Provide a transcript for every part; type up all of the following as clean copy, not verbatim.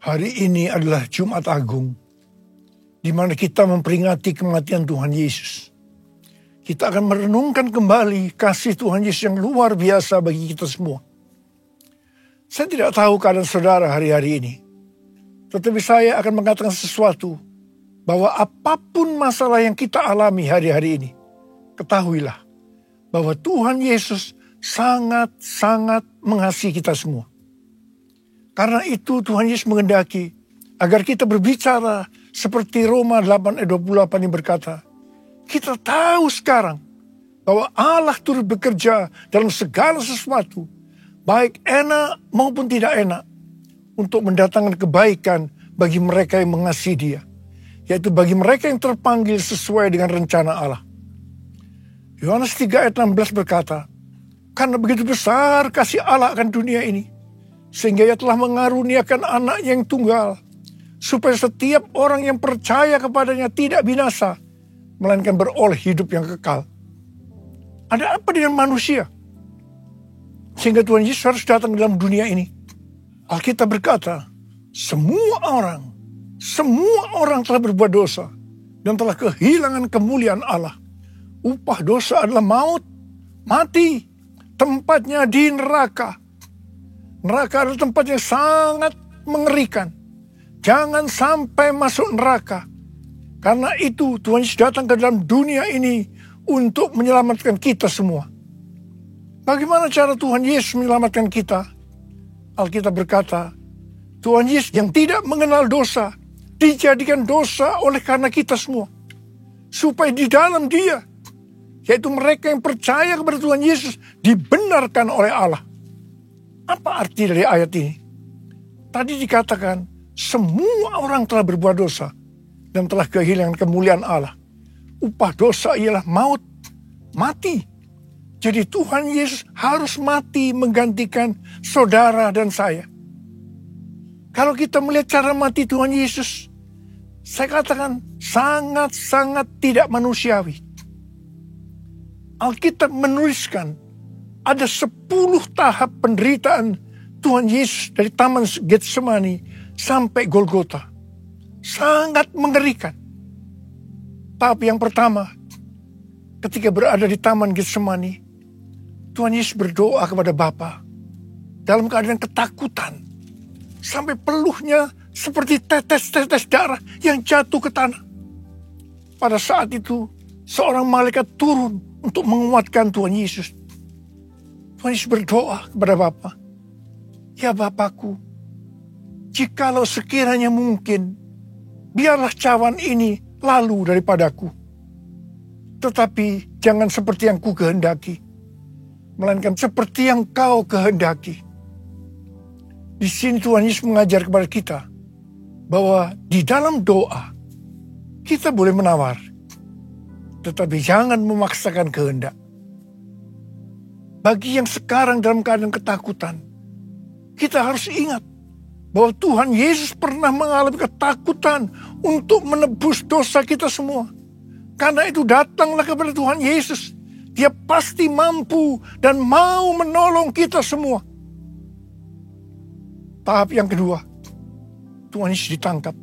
Hari ini adalah Jumat Agung, di mana kita memperingati kematian Tuhan Yesus. Kita akan merenungkan kembali kasih Tuhan Yesus yang luar biasa bagi kita semua. Saya tidak tahu keadaan saudara hari-hari ini, tetapi saya akan mengatakan sesuatu, bahwa apapun masalah yang kita alami hari-hari ini, ketahuilah bahwa Tuhan Yesus sangat-sangat mengasihi kita semua. Karena itu Tuhan Yesus menghendaki agar kita berbicara seperti Roma 8 ayat 28 yang berkata, kita tahu sekarang bahwa Allah turut bekerja dalam segala sesuatu, baik enak maupun tidak enak, untuk mendatangkan kebaikan bagi mereka yang mengasihi Dia, yaitu bagi mereka yang terpanggil sesuai dengan rencana Allah. Yohanes 3 ayat 16 berkata, karena begitu besar kasih Allah akan dunia ini, sehingga Ia telah mengaruniakan anaknya yang tunggal, supaya setiap orang yang percaya kepadanya tidak binasa, melainkan beroleh hidup yang kekal. Ada apa dengan manusia sehingga Tuhan Yesus harus datang dalam dunia ini? Alkitab berkata, semua orang telah berbuat dosa dan telah kehilangan kemuliaan Allah. Upah dosa adalah maut, mati, tempatnya di neraka. Neraka adalah tempat yang sangat mengerikan. Jangan sampai masuk neraka. Karena itu Tuhan Yesus datang ke dalam dunia ini untuk menyelamatkan kita semua. Bagaimana cara Tuhan Yesus menyelamatkan kita? Alkitab berkata, Tuhan Yesus yang tidak mengenal dosa, dijadikan dosa oleh karena kita semua. Supaya di dalam Dia, yaitu mereka yang percaya kepada Tuhan Yesus, dibenarkan oleh Allah. Apa arti dari ayat ini? Tadi dikatakan, semua orang telah berbuat dosa dan telah kehilangan kemuliaan Allah. Upah dosa ialah maut, mati. Jadi Tuhan Yesus harus mati menggantikan saudara dan saya. Kalau kita melihat cara mati Tuhan Yesus, saya katakan sangat-sangat tidak manusiawi. Alkitab menuliskan ada 10 tahap penderitaan Tuhan Yesus dari Taman Getsemani sampai Golgota. Sangat mengerikan. Tahap yang pertama, ketika berada di Taman Getsemani, Tuhan Yesus berdoa kepada Bapa dalam keadaan ketakutan, sampai peluhnya seperti tetes-tetes darah yang jatuh ke tanah. Pada saat itu, seorang malaikat turun untuk menguatkan Tuhan Yesus. Tuhan Yesus berdoa kepada Bapa, ya Bapakku, jikalau sekiranya mungkin, biarlah cawan ini lalu daripadaku. Tetapi jangan seperti yang ku kehendaki, melainkan seperti yang Kau kehendaki. Di sini Tuhan Yesus mengajar kepada kita bahwa di dalam doa kita boleh menawar, tetapi jangan memaksakan kehendak. Bagi yang sekarang dalam keadaan ketakutan, kita harus ingat bahwa Tuhan Yesus pernah mengalami ketakutan untuk menebus dosa kita semua. Karena itu datanglah kepada Tuhan Yesus. Dia pasti mampu dan mau menolong kita semua. Tahap yang kedua, Tuhan Yesus ditangkap.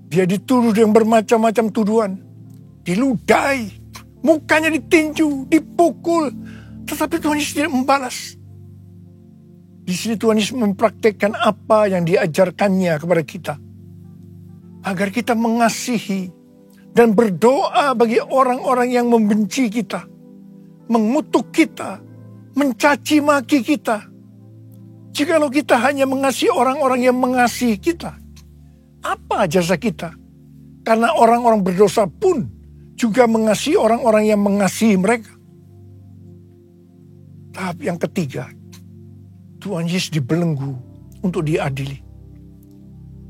Dia dituduh dengan bermacam-macam tuduhan. Diludahi, mukanya ditinju, dipukul. Tetapi Tuhan Yesus tidak membalas. Di sini Tuhan Yesus mempraktekkan apa yang diajarkannya kepada kita. Agar kita mengasihi dan berdoa bagi orang-orang yang membenci kita, mengutuk kita, mencaci maki kita. Jikalau kita hanya mengasihi orang-orang yang mengasihi kita, apa jasa kita? Karena orang-orang berdosa pun juga mengasihi orang-orang yang mengasihi mereka. Tahap yang ketiga, Tuhan Yesus dibelenggu untuk diadili.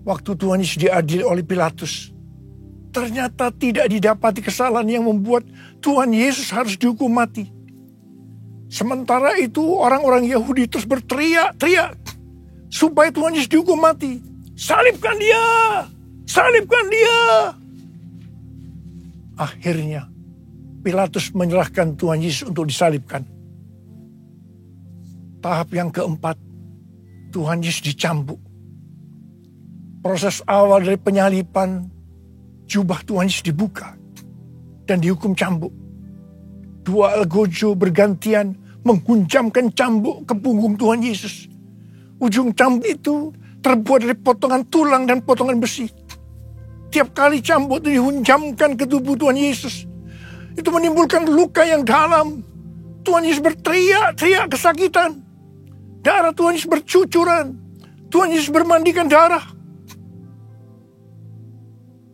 Waktu Tuhan Yesus diadili oleh Pilatus, ternyata tidak didapati kesalahan yang membuat Tuhan Yesus harus dihukum mati. Sementara itu orang-orang Yahudi terus berteriak-teriak supaya Tuhan Yesus dihukum mati. Salibkan dia! Salibkan dia! Akhirnya Pilatus menyerahkan Tuhan Yesus untuk disalibkan. Tahap yang keempat, Tuhan Yesus dicambuk. Proses awal dari penyalipan, jubah Tuhan Yesus dibuka dan dihukum cambuk. Dua algojo bergantian menghunjamkan cambuk ke punggung Tuhan Yesus. Ujung cambuk itu terbuat dari potongan tulang dan potongan besi. Tiap kali cambuk itu dihunjamkan ke tubuh Tuhan Yesus, itu menimbulkan luka yang dalam. Tuhan Yesus berteriak-teriak kesakitan. Darah Tuhan Yesus bercucuran. Tuhan Yesus bermandikan darah.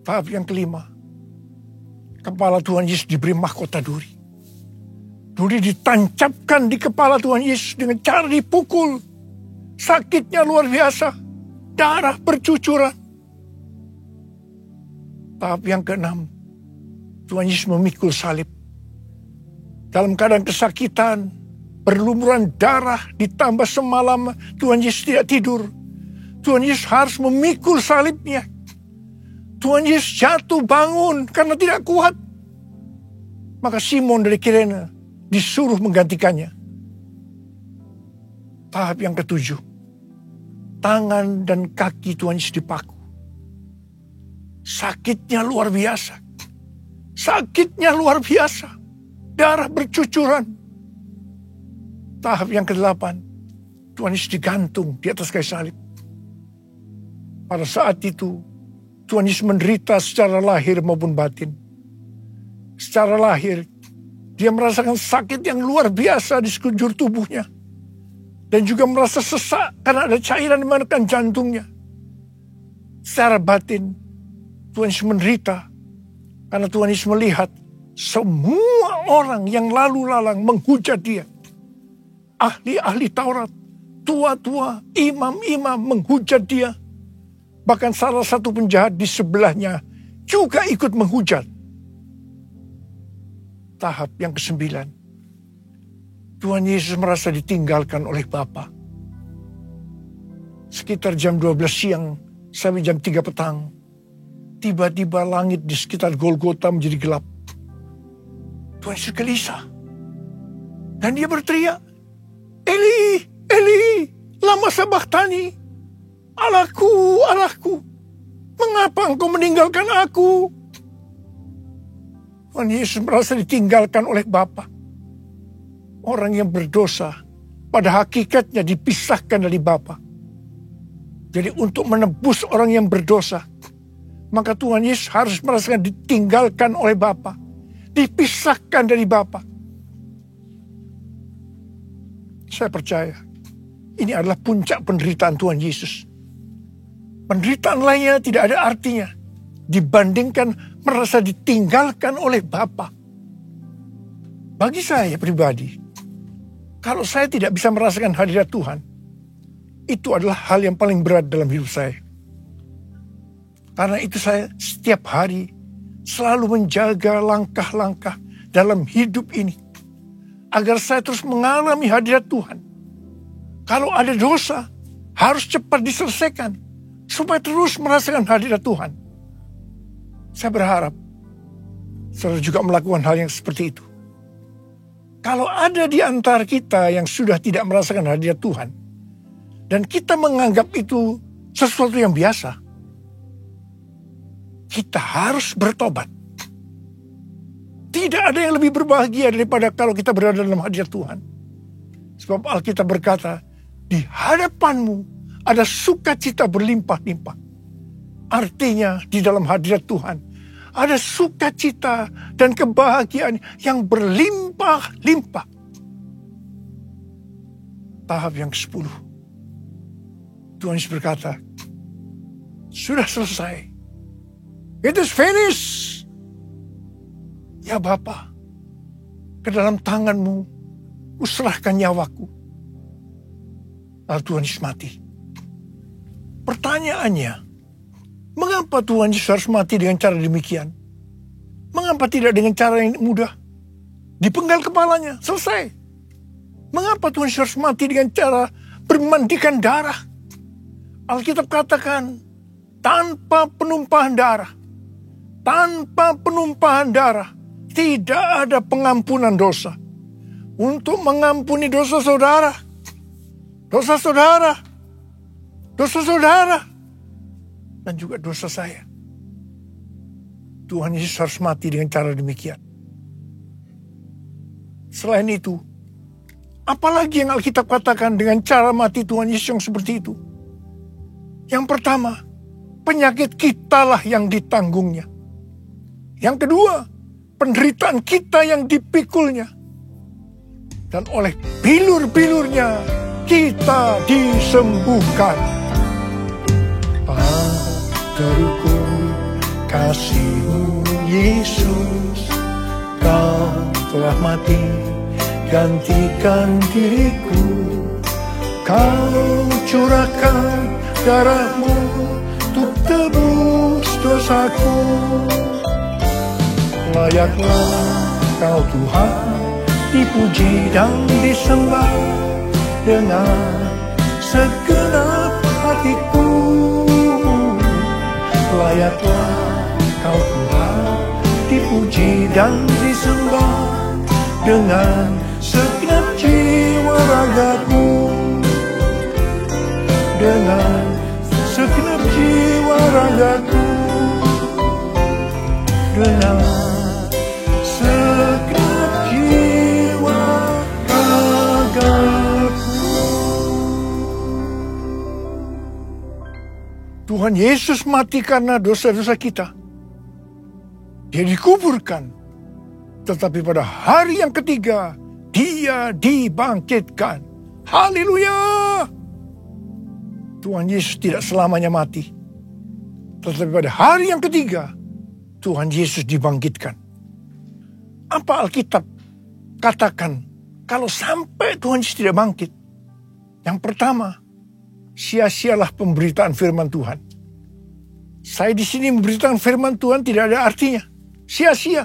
Tahap yang kelima, kepala Tuhan Yesus diberi mahkota duri. Duri ditancapkan di kepala Tuhan Yesus dengan cara dipukul. Sakitnya luar biasa. Darah bercucuran. Tahap yang keenam, Tuhan Yesus memikul salib. Dalam keadaan kesakitan, berlumuran darah, ditambah semalam Tuhan Yesus tidak tidur. Tuhan Yesus harus memikul salibnya. Tuhan Yesus jatuh bangun karena tidak kuat. Maka Simon dari Kirene disuruh menggantikannya. Tahap yang ketujuh, tangan dan kaki Tuhan Yesus dipaku. Sakitnya luar biasa. Sakitnya luar biasa. Darah bercucuran. Tahap yang ke-8, Tuhan Yesus digantung di atas kayu salib. Pada saat itu, Tuhan Yesus menderita secara lahir maupun batin. Secara lahir, dia merasakan sakit yang luar biasa di sekujur tubuhnya. Dan juga merasa sesak karena ada cairan di menekan jantungnya. Secara batin, Tuhan Yesus menderita karena Tuhan Yesus melihat semua orang yang lalu lalang menghujat dia. Ahli-ahli Taurat, tua-tua, imam-imam menghujat dia. Bahkan salah satu penjahat di sebelahnya juga ikut menghujat. Tahap yang ke-9. Tuhan Yesus merasa ditinggalkan oleh Bapa. Sekitar jam 12 siang sampai jam 3 petang. Tiba-tiba langit di sekitar Golgota menjadi gelap. Tuhan Yesus gelisah. Dan dia berteriak, Eli, Eli, lama sabachthani. Allahku, Allahku, mengapa engkau meninggalkan aku? Tuhan Yesus merasa ditinggalkan oleh Bapa. Orang yang berdosa pada hakikatnya dipisahkan dari Bapa. Jadi untuk menebus orang yang berdosa, maka Tuhan Yesus harus merasakan ditinggalkan oleh Bapa. Dipisahkan dari Bapa. Saya percaya ini adalah puncak penderitaan Tuhan Yesus. Penderitaan lainnya tidak ada artinya dibandingkan merasa ditinggalkan oleh Bapa. Bagi saya pribadi, kalau saya tidak bisa merasakan hadirat Tuhan, itu adalah hal yang paling berat dalam hidup saya. Karena itu saya setiap hari selalu menjaga langkah-langkah dalam hidup ini. Agar saya terus mengalami hadirat Tuhan. Kalau ada dosa, harus cepat diselesaikan. Supaya terus merasakan hadirat Tuhan. Saya berharap saudara juga melakukan hal yang seperti itu. Kalau ada di antara kita yang sudah tidak merasakan hadirat Tuhan, dan kita menganggap itu sesuatu yang biasa, kita harus bertobat. Tidak ada yang lebih berbahagia daripada kalau kita berada dalam hadirat Tuhan. Sebab Alkitab berkata, di hadapanmu ada sukacita berlimpah-limpah. Artinya di dalam hadirat Tuhan ada sukacita dan kebahagiaan yang berlimpah-limpah. Tahap yang ke-10. Tuhan Yesus berkata, sudah selesai. It is finished. Ya Bapa, ke dalam tanganmu kuserahkan nyawaku. Lalu Tuhan Yesus mati. Pertanyaannya, mengapa Tuhan Yesus harus mati dengan cara demikian? Mengapa tidak dengan cara yang mudah? Dipenggal kepalanya, selesai. Mengapa Tuhan Yesus harus mati dengan cara bermandikan darah? Alkitab katakan, tanpa penumpahan darah. Tanpa penumpahan darah, tidak ada pengampunan dosa. Untuk mengampuni dosa saudara, dan juga dosa saya. Tuhan Yesus harus mati dengan cara demikian. Selain itu, apalagi yang Alkitab katakan dengan cara mati Tuhan Yesus yang seperti itu? Yang pertama, penyakit kitalah yang ditanggungnya. Yang kedua, penderitaan kita yang dipikulnya. Dan oleh bilur-bilurnya kita disembuhkan. Padaku kasih-Mu Yesus, Kau telah mati gantikan diriku. Kau curahkan darah-Mu untuk tebus dosaku. Layaklah Kau Tuhan dipuji dan disembah dengan segenap hatiku. Layaklah Kau Tuhan dipuji dan disembah dengan segenap jiwa ragaku. Dengan segenap jiwa ragaku. Dengan segenap jiwa ragaku. Tuhan Yesus mati karena dosa-dosa kita. Dia dikuburkan. Tetapi pada hari yang ketiga, Dia dibangkitkan. Haleluya! Tuhan Yesus tidak selamanya mati. Tetapi pada hari yang ketiga, Tuhan Yesus dibangkitkan. Apa Alkitab katakan kalau sampai Tuhan Yesus tidak bangkit? Yang pertama, sia-sialah pemberitaan firman Tuhan. Saya di sini memberitakan firman Tuhan tidak ada artinya. Sia-sia.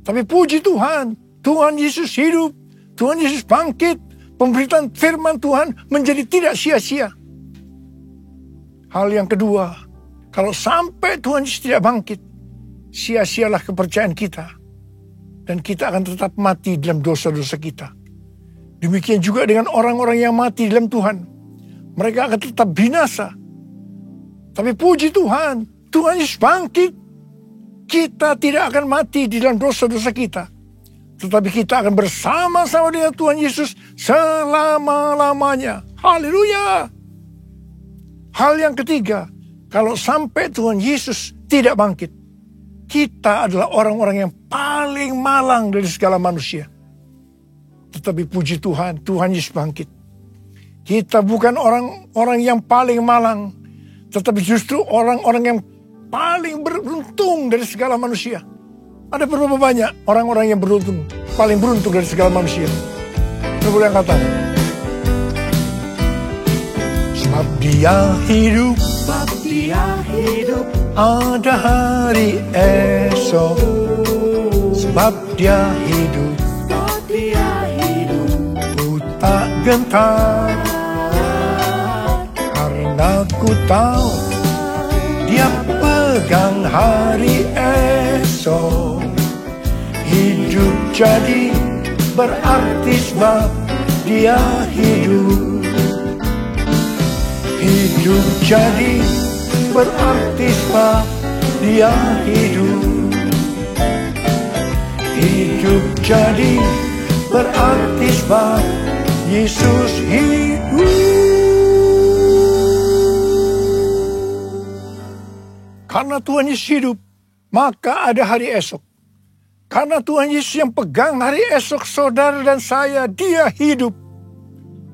Tapi puji Tuhan, Tuhan Yesus hidup, Tuhan Yesus bangkit, pemberitaan firman Tuhan menjadi tidak sia-sia. Hal yang kedua, kalau sampai Tuhan Yesus tidak bangkit, sia-sialah kepercayaan kita. Dan kita akan tetap mati dalam dosa-dosa kita. Demikian juga dengan orang-orang yang mati dalam Tuhan. Mereka akan tetap binasa. Tapi puji Tuhan, Tuhan Yesus bangkit. Kita tidak akan mati di dalam dosa-dosa kita. Tetapi kita akan bersama-sama dengan Tuhan Yesus selama-lamanya. Haleluya! Hal yang ketiga, kalau sampai Tuhan Yesus tidak bangkit, kita adalah orang-orang yang paling malang dari segala manusia. Tetapi puji Tuhan, Tuhan Yesus bangkit. Kita bukan orang-orang yang paling malang, tetapi justru orang-orang yang paling beruntung dari segala manusia. Ada berapa banyak orang-orang yang beruntung, paling beruntung dari segala manusia? Saya boleh katakan. Sebab dia hidup, ada hari esok. Sebab dia hidup, ku tak gentar. Karena ku tahu dia pegang hari esok. Hidup jadi berarti sebab dia hidup. Hidup jadi berarti sebab dia hidup. Hidup jadi berarti sebab Yesus hidup. Karena Tuhan Yesus hidup, maka ada hari esok. Karena Tuhan Yesus yang pegang hari esok saudara dan saya, dia hidup.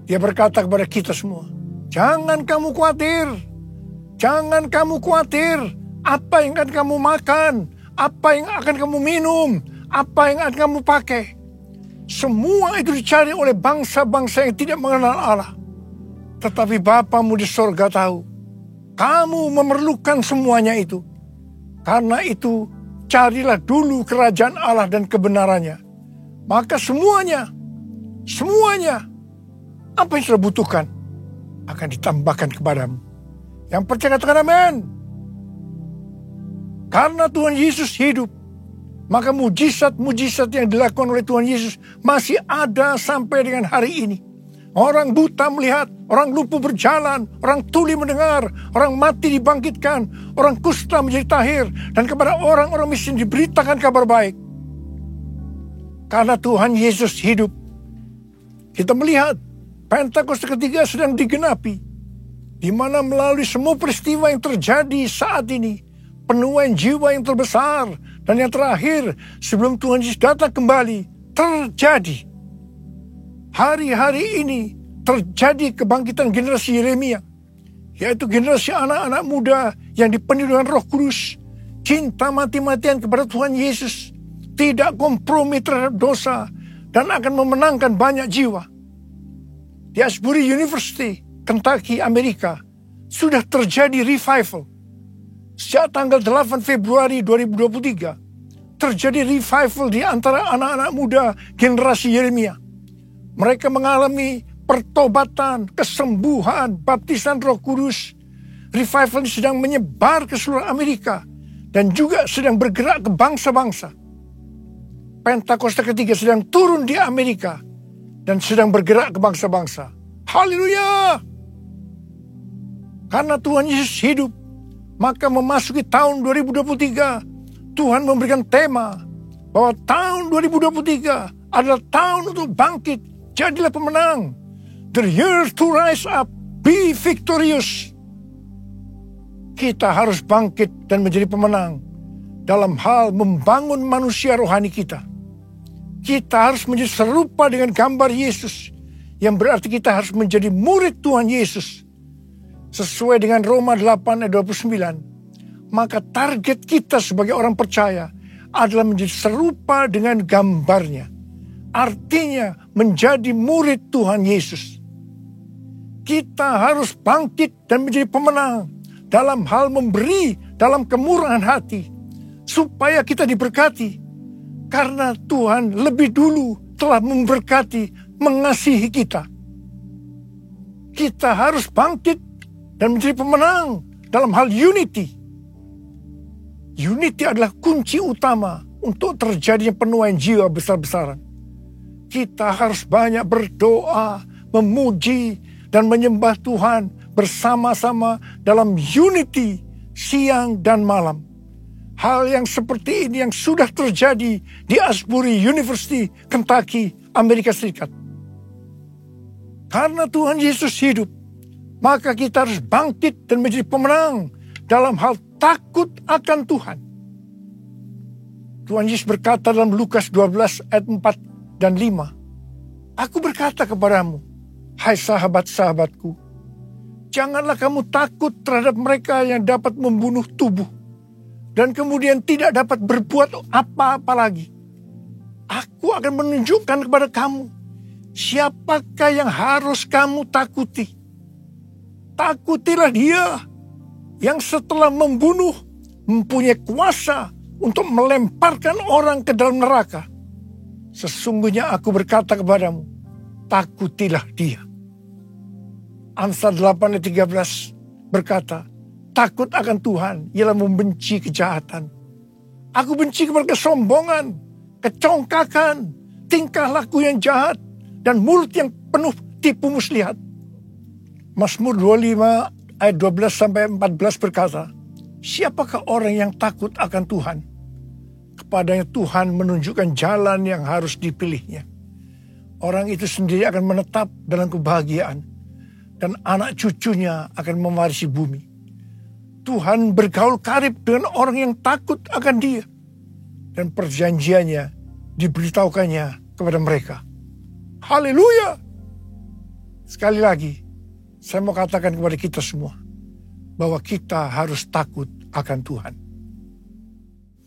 Dia berkata kepada kita semua, jangan kamu khawatir. Jangan kamu khawatir. Apa yang akan kamu makan? Apa yang akan kamu minum? Apa yang akan kamu pakai? Semua itu dicari oleh bangsa-bangsa yang tidak mengenal Allah. Tetapi Bapamu di sorga tahu. Kamu memerlukan semuanya itu. Karena itu, carilah dulu kerajaan Allah dan kebenarannya. Maka semuanya, apa yang sudah butuhkan, akan ditambahkan kepadamu. Yang percaya katakan amin. Karena Tuhan Yesus hidup, maka mujizat-mujizat yang dilakukan oleh Tuhan Yesus masih ada sampai dengan hari ini. Orang buta melihat, orang lumpuh berjalan, orang tuli mendengar, orang mati dibangkitkan, orang kusta menjadi tahir, dan kepada orang-orang miskin diberitakan kabar baik. Karena Tuhan Yesus hidup, kita melihat Pentakosta ketiga sedang digenapi, di mana melalui semua peristiwa yang terjadi saat ini, penuaian jiwa yang terbesar dan yang terakhir sebelum Tuhan Yesus datang kembali terjadi. Hari-hari ini terjadi kebangkitan generasi Yeremia, yaitu generasi anak-anak muda yang dipenuhi dengan Roh Kudus, cinta mati-matian kepada Tuhan Yesus, tidak kompromi terhadap dosa, dan akan memenangkan banyak jiwa. Di Asbury University, Kentucky, Amerika, sudah terjadi revival. Sejak tanggal 8 Februari 2023, terjadi revival di antara anak-anak muda generasi Yeremia. Mereka mengalami pertobatan, kesembuhan, baptisan Roh Kudus. Revival ini sedang menyebar ke seluruh Amerika dan juga sedang bergerak ke bangsa-bangsa. Pentakosta ketiga sedang turun di Amerika dan sedang bergerak ke bangsa-bangsa. Haleluya! Karena Tuhan Yesus hidup, maka memasuki tahun 2023, Tuhan memberikan tema bahwa tahun 2023 adalah tahun untuk bangkit. Jadilah pemenang. The year to rise up, be victorious. Kita harus bangkit dan menjadi pemenang dalam hal membangun manusia rohani kita. Kita harus menjadi serupa dengan gambar Yesus, yang berarti kita harus menjadi murid Tuhan Yesus. Sesuai dengan Roma 8 ayat 29, maka target kita sebagai orang percaya adalah menjadi serupa dengan gambarnya. Artinya menjadi murid Tuhan Yesus. Kita harus bangkit dan menjadi pemenang dalam hal memberi, dalam kemurahan hati, supaya kita diberkati. Karena Tuhan lebih dulu telah memberkati, mengasihi kita. Kita harus bangkit dan menjadi pemenang dalam hal unity. Unity adalah kunci utama untuk terjadinya penuaian jiwa besar-besaran. Kita harus banyak berdoa, memuji, dan menyembah Tuhan bersama-sama dalam unity siang dan malam. Hal yang seperti ini yang sudah terjadi di Asbury University, Kentucky, Amerika Serikat. Karena Tuhan Yesus hidup, maka kita harus bangkit dan menjadi pemenang dalam hal takut akan Tuhan. Tuhan Yesus berkata dalam Lukas 12 ayat 4 dan 5, Aku berkata kepadamu, hai sahabat-sahabatku, janganlah kamu takut terhadap mereka yang dapat membunuh tubuh, dan kemudian tidak dapat berbuat apa-apa lagi. Aku akan menunjukkan kepada kamu, siapakah yang harus kamu takuti. Takutilah Dia yang setelah membunuh mempunyai kuasa untuk melemparkan orang ke dalam neraka. Sesungguhnya aku berkata kepadamu, takutilah Dia. Amsal 8 ayat 13 berkata, takut akan Tuhan ialah membenci kejahatan. Aku benci kepada kesombongan, kecongkakan, tingkah laku yang jahat, dan mulut yang penuh tipu muslihat. Mazmur 25 ayat 12 sampai 14 berkata, siapakah orang yang takut akan Tuhan? Kepadanya Tuhan menunjukkan jalan yang harus dipilihnya. Orang itu sendiri akan menetap dalam kebahagiaan, dan anak cucunya akan mewarisi bumi. Tuhan bergaul karib dengan orang yang takut akan Dia, dan perjanjiannya diberitahukannya kepada mereka. Haleluya! Sekali lagi, saya mau katakan kepada kita semua, bahwa kita harus takut akan Tuhan.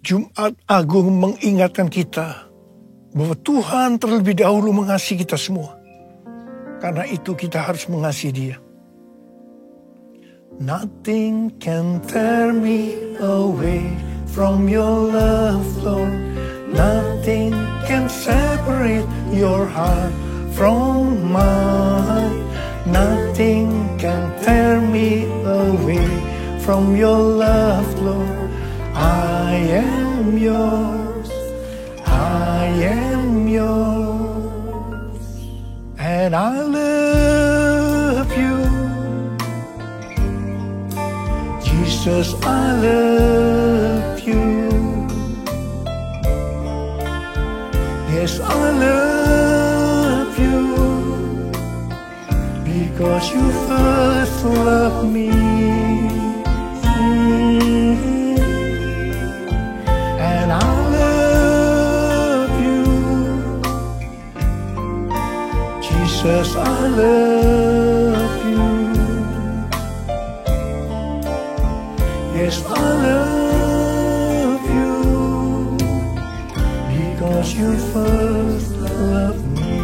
Jumat Agung mengingatkan kita bahwa Tuhan terlebih dahulu mengasihi kita semua. Karena itu kita harus mengasihi Dia. Nothing can tear me away from your love, Lord. Nothing can separate your heart from mine. Nothing can tear me away from your love, Lord. I am yours, I am yours, and I live Jesus, I love you. Yes, I love you, because you first loved me. And I love you, Jesus, I love you. Yes, I love you, because you first loved me.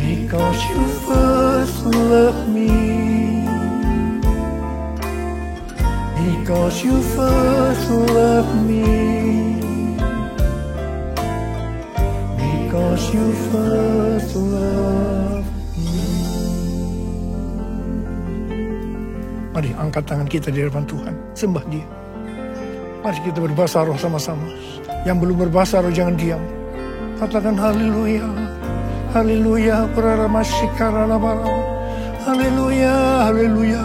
Because you first loved me. Because you first loved me. Because you first loved me. Mari angkat tangan kita di hadapan Tuhan, sembah Dia. Mari kita berbahasa roh sama-sama. Yang belum berbahasa roh jangan diam. Katakan haleluya, haleluya, praramasikara-bara. Haleluya, haleluya.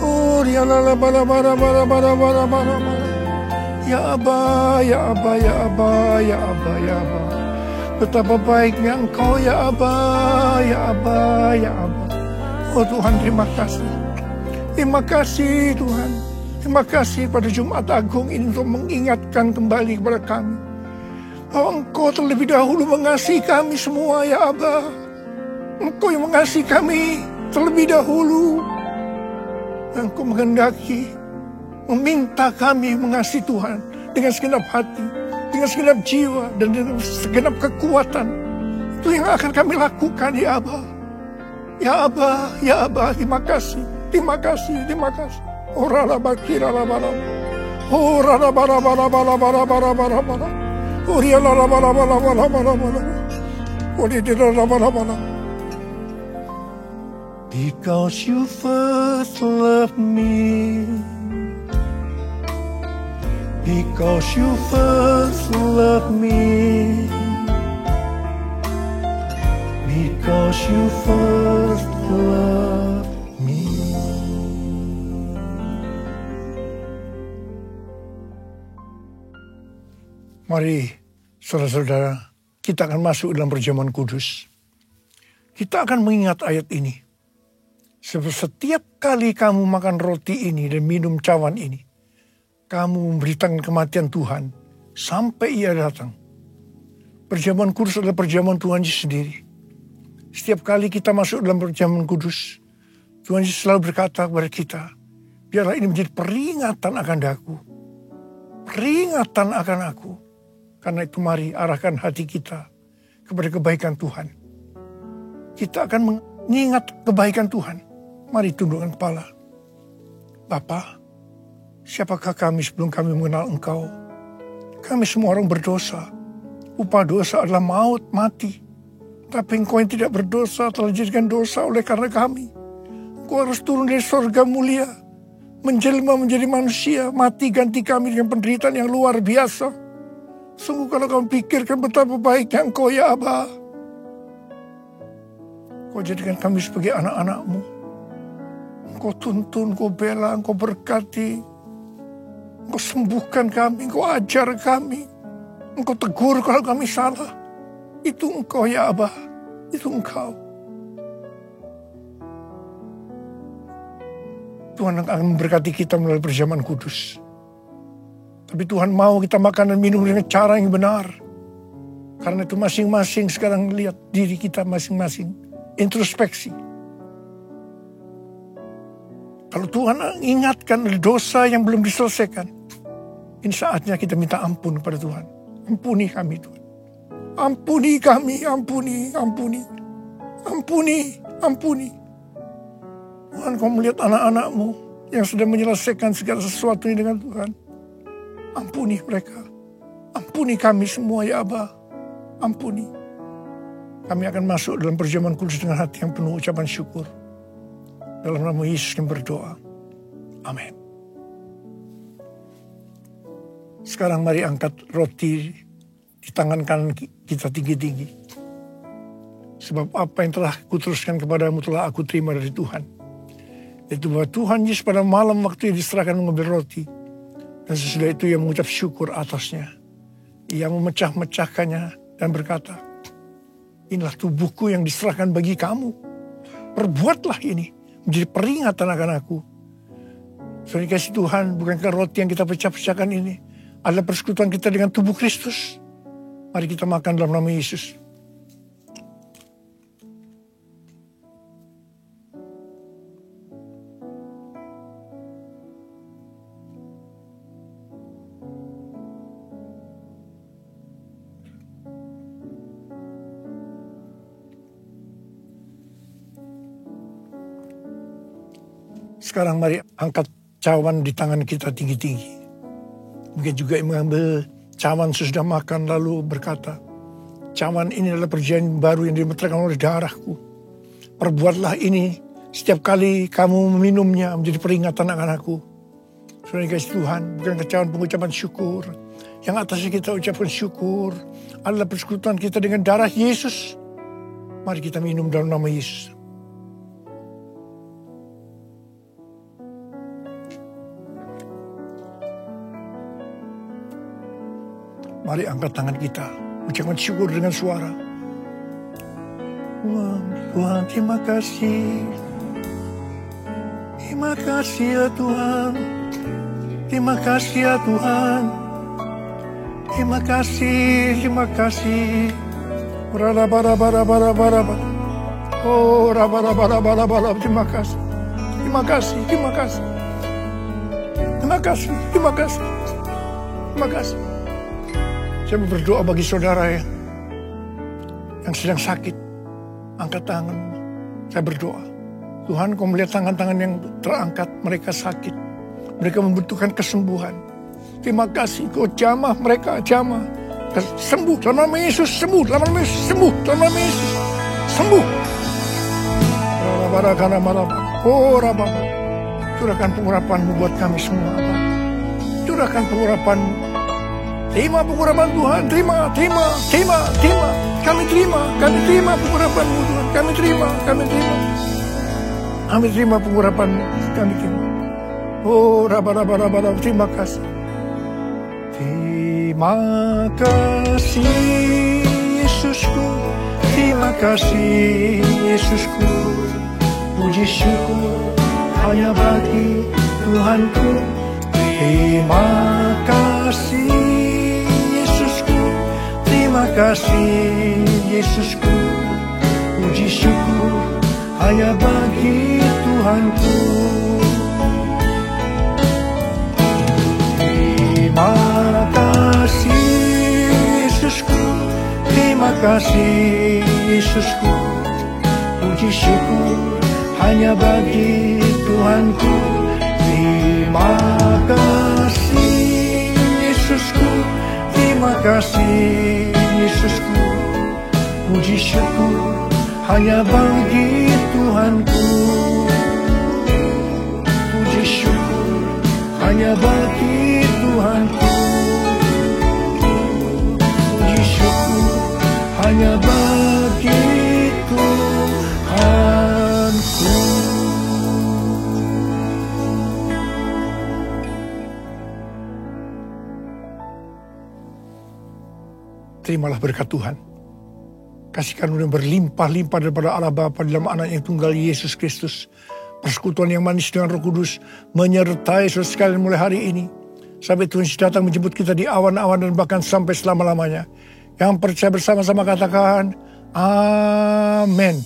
Oh, ya la la bara bara bara bara bara bara. Ya Aba, ya Aba, ya Aba, ya Aba, ya Aba. Betapa baiknya Engkau ya Aba, ya Aba, ya Aba. Oh Tuhan, terima kasih. Terima kasih Tuhan. Terima kasih pada Jumat Agung ini untuk mengingatkan kembali kepada kami bahwa Engkau terlebih dahulu mengasihi kami semua ya Aba. Engkau yang mengasihi kami terlebih dahulu. Engkau menghendaki meminta kami mengasihi Tuhan dengan segenap hati, dengan segenap jiwa, dan dengan segenap kekuatan. Itu yang akan kami lakukan ya Aba. Ya Aba, ya Aba, terima kasih. Terima kasih, terima kasih. Ora la bakira la bara. Ora la bara bara bara bara bara bara bara. Ora la la bara bara bara bara bara. Ora la bara bara. Because you first loved me. Because you first loved me. Because you first loved me. Mari, saudara-saudara, kita akan masuk dalam perjamuan kudus. Kita akan mengingat ayat ini. Setiap kali kamu makan roti ini dan minum cawan ini, kamu memberitakan kematian Tuhan sampai Ia datang. Perjamuan kudus adalah perjamuan Tuhan Yesus sendiri. Setiap kali kita masuk dalam perjamuan kudus, Tuhan Yesus selalu berkata kepada kita, biarlah ini menjadi peringatan akan aku. Peringatan akan aku. Karena itu mari arahkan hati kita kepada kebaikan Tuhan. Kita akan mengingat kebaikan Tuhan. Mari tundukkan kepala. Bapa, siapakah kami sebelum kami mengenal Engkau? Kami semua orang berdosa. Upah dosa adalah maut, mati. Tapi Engkau yang tidak berdosa telah dijadikan dosa oleh karena kami. Engkau harus turun dari surga mulia, menjelma menjadi manusia, mati ganti kami dengan penderitaan yang luar biasa. Sungguh kalau kamu pikirkan betapa baiknya Engkau ya Aba. Engkau jadikan kami sebagai anak-anak-Mu. Engkau tuntun, Engkau bela, Engkau berkati. Engkau sembuhkan kami, Engkau ajar kami. Engkau tegur kalau kami salah. Itu Engkau ya Aba, itu Engkau. Tuhan akan memberkati kita melalui perjamuan kudus. Tapi Tuhan mau kita makan dan minum dengan cara yang benar. Karena itu masing-masing sekarang lihat diri kita masing-masing. Introspeksi. Kalau Tuhan ingatkan dosa yang belum diselesaikan, ini saatnya kita minta ampun kepada Tuhan. Ampuni kami Tuhan. Ampuni kami, ampuni, ampuni. Ampuni, ampuni. Tuhan, Kau melihat anak-anak-Mu yang sudah menyelesaikan segala sesuatu ini dengan Tuhan. Ampuni mereka. Ampuni kami semua ya Aba. Ampuni. Kami akan masuk dalam perjamuan kudus dengan hati yang penuh ucapan syukur. Dalam nama Yesus yang berdoa. Amin. Sekarang mari angkat roti di tangan kanan kita tinggi-tinggi. Sebab apa yang telah kuteruskan kepadamu telah aku terima dari Tuhan. Itu bahwa Tuhan Yesus pada malam waktu yang diserahkan mengambil roti. Dan sesudah itu ia mengucap syukur atasnya. Ia memecah-mecahkannya dan berkata, inilah tubuhku yang diserahkan bagi kamu. Perbuatlah ini menjadi peringatan akan aku. Soalnya kasih Tuhan, bukankah roti yang kita pecah-pecahkan ini adalah persekutuan kita dengan tubuh Kristus? Mari kita makan dalam nama Yesus. Sekarang mari angkat cawan di tangan kita tinggi-tinggi. Mungkin juga mengambil cawan sesudah makan lalu berkata, cawan ini adalah perjanjian baru yang dimeteraikan oleh darahku. Perbuatlah ini setiap kali kamu meminumnya menjadi peringatan akan aku. Saudara kasih Tuhan, bukan cawan pengucapan syukur. Yang atasnya kita ucapkan syukur adalah persekutuan kita dengan darah Yesus. Mari kita minum dalam nama Yesus. Mari angkat tangan kita, ucapkan syukur dengan suara. Tuhan, terima kasih. Terima kasih ya Tuhan. Terima kasih ya Tuhan. Terima kasih, terima kasih. Oh, terima kasih. Terima kasih, terima kasih. Terima kasih, terima kasih. Terima kasih. Saya berdoa bagi saudara yang sedang sakit. Angkat tangan. Saya berdoa. Tuhan, Kau melihat tangan-tangan yang terangkat. Mereka sakit. Mereka membutuhkan kesembuhan. Terima kasih. Kau jamah mereka. Jamah. Sembuh. Dalam nama Yesus. Sembuh. Dalam nama Yesus. Sembuh. Dalam nama Yesus. Sembuh. Oh, Rabba. Curahkan pengurapan-Mu buat kami semua. Curahkan pengurapan-Mu. Terima pengurapan Tuhan, terima. Kami terima pengurapan-Mu Tuhan. Kami terima. Kami terima pengurapan-Mu, kami terima. Oh, Rabba, terima kasih. Terima kasih Yesusku, terima kasih Yesusku. Puji syukur hanya bagi Tuhanku. Terima kasih. Terima kasih Yesusku, puji syukur hanya bagi Tuhanku. Terima kasih Yesusku, terima kasih Yesusku, puji syukur hanya bagi Tuhanku. Terima kasih Yesusku, terima kasih Yesusku, puji syukur hanya bagi Tuhanku. Puji syukur hanya bagi Tuhanku. Puji syukur hanya bagi Tuhanku. Terimalah berkat Tuhan. Kasih karunia berlimpah-limpah daripada Allah Bapa dalam anak yang tunggal Yesus Kristus. Persekutuan yang manis dengan Roh Kudus menyertai saudara sekalian mulai hari ini. Sampai Tuhan datang menjemput kita di awan-awan dan bahkan sampai selama-lamanya. Yang percaya bersama-sama katakan, Amin.